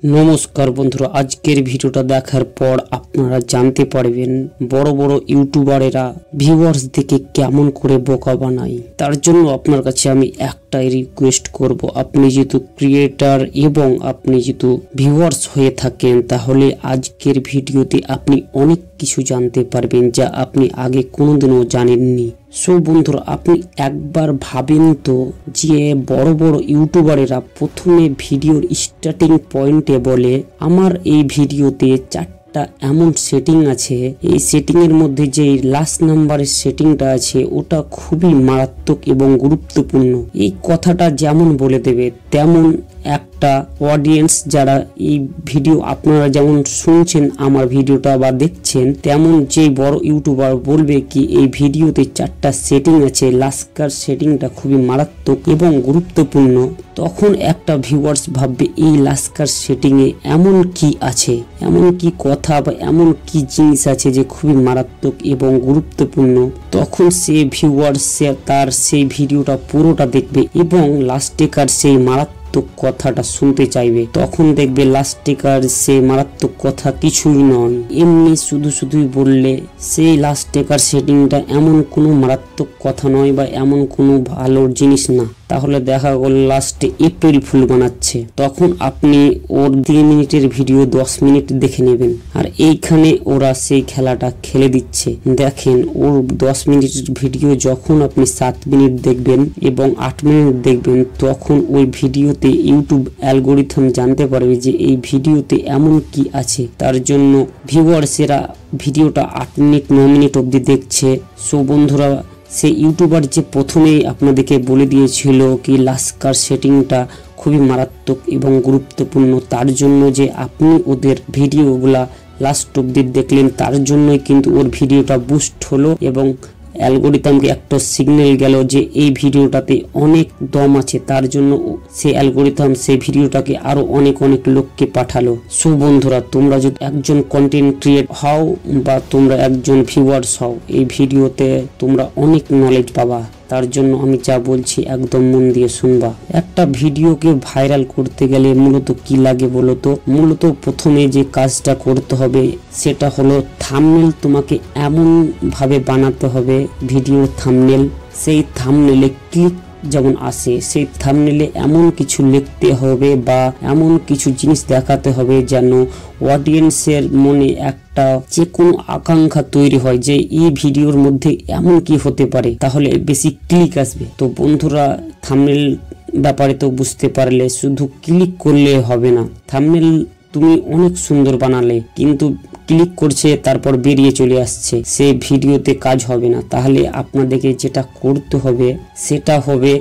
নমস্কার বন্ধুরা, আজকের ভিডিওটা দেখার পর আপনারা জানতে পারবেন বড় বড় ইউটিউবারেরা ভিউয়ার্স দেখে কেমন করে বোকা বানায়। তার জন্য আপনার কাছে আমি একটাই রিকোয়েস্ট করব, আপনি যেহেতু ক্রিয়েটার এবং আপনি যেহেতু ভিউয়ার্স হয়ে থাকেন, তাহলে আজকের ভিডিওতে আপনি অনেক কিছু জানতে পারবেন যা আপনি আগে কোনোদিনও জানেননি। সো বন্ধুরা, আপনি একবার ভাবেন তো যে বড় বড় ইউটিউবারেরা প্রথমে ভিডিওর স্টার্টিং পয়েন্টে বলে আমার এই ভিডিওতে চারটা এমন সেটিং আছে, এই সেটিং এর মধ্যে যে লাস্ট নাম্বারের সেটিংটা আছে ওটা খুবই মারাত্মক এবং গুরুত্বপূর্ণ। এই কথাটা যেমন বলে দেবে তেমন একটা অডিয়েন্স যারা এই ভিডিও আপনারা যেমন শুনছেন আমার ভিডিওটা বা দেখছেন, তেমন যে বড় ইউটিউবার বলবে কি এই ভিডিওতে চারটা সেটিং আছে, লাস্কার সেটিংটা খুবই মারাত্মক এবং গুরুত্বপূর্ণ, তখন একটা ভিউয়ার্স ভাববে এই লাস্কার সেটিং এ এমন কি আছে, এমন কি কথা বা এমন কি জিনিস আছে যে খুবই মারাত্মক এবং গুরুত্বপূর্ণ। তখন সে ভিউয়ার্স তার সেই ভিডিওটা পুরোটা দেখবে এবং লাস্টেকার সেই মারাত্মক কথাটা শুনতে চাইবে। তখন দেখবে লাস্টেকার সে মারাত্মক কথা কিছুই নয়, এমনি শুধুই বললে সেই লাস্টেকার সেটিংটা এমন কোনো মারাত্মক কথা নয় বা এমন কোনো ভালো জিনিস না। তাহলে দেখা গেল লাস্টে এপ্রিল ফুল বানাচ্ছে, তখন আপনি ওর 3 মিনিটের ভিডিও 10 মিনিট দেখে নেবেন। আর এইখানে ওরা সেই খেলাটা খেলে দিচ্ছে। দেখেন, ওর 10 মিনিটের ভিডিও যখন আপনি 7 মিনিট দেখবেন এবং 8 মিনিট দেখবেন, তখন ওই ভিডিওতে ইউটিউব অ্যালগোরিথম জানতে পারবে যে এই ভিডিওতে এমন কি আছে। তার জন্য ভিউয়ার্সেরা ভিডিওটা 8 মিনিট 9 মিনিট অবধি দেখছে। সো বন্ধুরা, সেই ইউটিউবার যে প্রথমেই আপনাদেরকে বলে দিয়েছিল কি লাস্কার সেটিংটা খুবই মারাত্মক এবং গুরুত্বপূর্ণ, তার জন্য যে আপনি ওদের ভিডিওগুলা লাস্ট অবধি দেখলেন, তার জন্যই কিন্তু ওর ভিডিওটা বুস্ট হলো এবং অ্যালগোরিথমকে একটা সিগন্যাল গেল যে এই ভিডিওটাতে অনেক দম আছে। তার জন্য সেই অ্যালগোরিথম সেই ভিডিওটাকে আরো অনেক লোককে পাঠালো। সো বন্ধুরা, তোমরা যদি একজন কন্টেন্ট ক্রিয়েটর হও বা তোমরা একজন ভিউয়ার্স হও, এই ভিডিওতে তোমরা অনেক নলেজ পাবা। তার জন্য আমি যা বলছি একদম মন দিয়ে শুনবা। একটা ভিডিওকে ভাইরাল করতে গেলে মূলত কি লাগে বলতো? মূলত প্রথমে যে কাজটা করতে হবে সেটা হলো থাম্বনেল। তোমাকে এমন ভাবে বানাতে হবে ভিডিওর থাম্বনেল, সেই থাম্বনেলে ক্লিক যেমন আসে, সেই থাম্বনেলে এমন কিছু লিখতে হবে বা এমন কিছু জিনিস দেখাতে হবে যেন অডিয়েন্সের মনে একটা যে কোনো আকাঙ্ক্ষা তৈরি হয় যে এই ভিডিওর মধ্যে এমন কি হতে পারে, তাহলে বেশি ক্লিক আসবে। তো বন্ধুরা, থাম্বনেল ব্যাপারে তো বুঝতে পারলে, শুধু ক্লিক করলে হবে না। থাম্বনেল তুমি অনেক সুন্দর বানালে কিন্তু ক্লিক করছে তারপর বেরিয়ে চলে আসছে, সে ভিডিওতে কাজ হবে না। তাহলে আপনাদেরকে যেটা করতে হবে সেটা হবে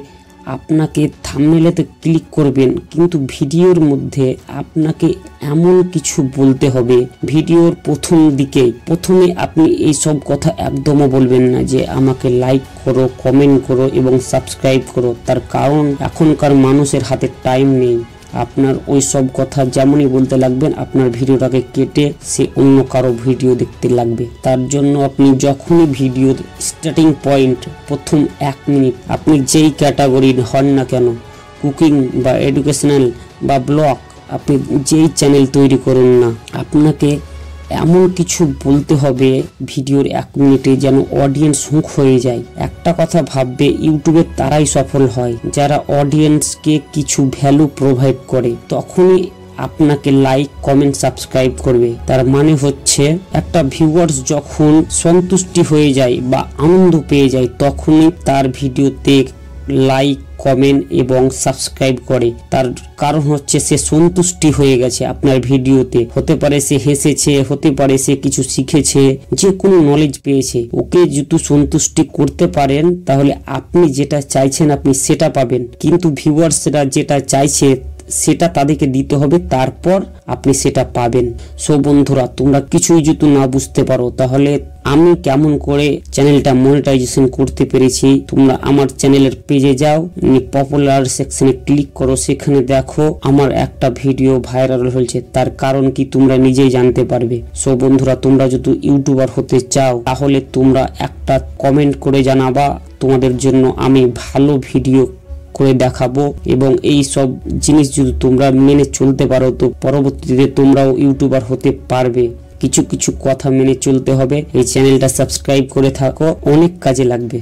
আপনাকে থাম্বনেলেতে ক্লিক করবেন কিন্তু ভিডিওর মধ্যে আপনাকে এমন কিছু বলতে হবে ভিডিওর প্রথম দিকে। প্রথমে আপনি এই সব কথা একদমও বলবেন না যে আমাকে লাইক করো, কমেন্ট করো এবং সাবস্ক্রাইব করো। তার কারণ এখনকার মানুষের হাতে টাইম নেই। আপনার ওই সব কথা যেমনই বলতে লাগবেন, আপনার ভিডিওটাকে কেটে সে অন্য কারো ভিডিও দেখতে লাগবে। তার জন্য আপনি যখনই ভিডিওর স্টার্টিং পয়েন্ট প্রথম 1 মিনিট আপনি যেই ক্যাটাগরির হন না কেন, কুকিং বা এডুকেশনাল বা ব্লগ, আপনি যেই চ্যানেল তৈরি করুন না, আপনাকে এমন কিছু বলতে হবে ভিডিওর 1 মিনিটে যেন অডিয়েন্স হুক হয়ে যায়। একটা কথা ভাববে, ইউটিউবে তারাই সফল হয় যারা অডিয়েন্সকে কিছু ভ্যালু প্রোভাইড করে। তখনই আপনাকে লাইক, কমেন্ট, সাবস্ক্রাইব করবে। তার মানে হচ্ছে একটা ভিউয়ার্স যখন সন্তুষ্টি হয়ে যায় বা আনন্দ পেয়ে যায়, তখনই তার ভিডিওতে লাইক, কমেন্ট এবং সাবস্ক্রাইব করে। তার কারণ হচ্ছে সে সন্তুষ্টি হয়ে গেছে আপনার ভিডিওতে। হতে পারে সে হেসেছে, হতে পারে সে কিছু শিখেছে, যে কোনো নলেজ পেয়েছে। ওকে যদি সন্তুষ্টি করতে পারেন তাহলে আপনি যেটা চাইছেন আপনি সেটা পাবেন। কিন্তু ভিউয়ার্সরা যেটা চাইছে সেটা তাদেরকে দিতে হবে, তারপর আপনি সেটা পাবেন। সো বন্ধুরা, তোমরা কিছুই যদি না বুঝতে পারো তাহলে আমি কেমন করে চ্যানেলটা মনিটাইজেশন করতে পেরেছি, তোমরা আমার চ্যানেলের পেজে যাও, পপুলার সেকশনে ক্লিক করো, সেখানে দেখো আমার একটা ভিডিও ভাইরাল হয়েছে। তার কারণ কি তোমরা নিজেই জানতে পারবে। সো বন্ধুরা, তোমরা যদি ইউটিউবার হতে চাও তাহলে তোমরা একটা কমেন্ট করে জানাবা, তোমাদের জন্য আমি ভালো ভিডিও করে দেখাবো এবং এই সব জিনিস যদি তোমরা মেনে চলতে পারো তো পরবর্তীতে তোমরাও ইউটিউবার হতে পারবে। কিছু কিছু কথা মেনে চলতে হবে। এই চ্যানেলটা সাবস্ক্রাইব করে থাকো, অনেক কাজে লাগবে।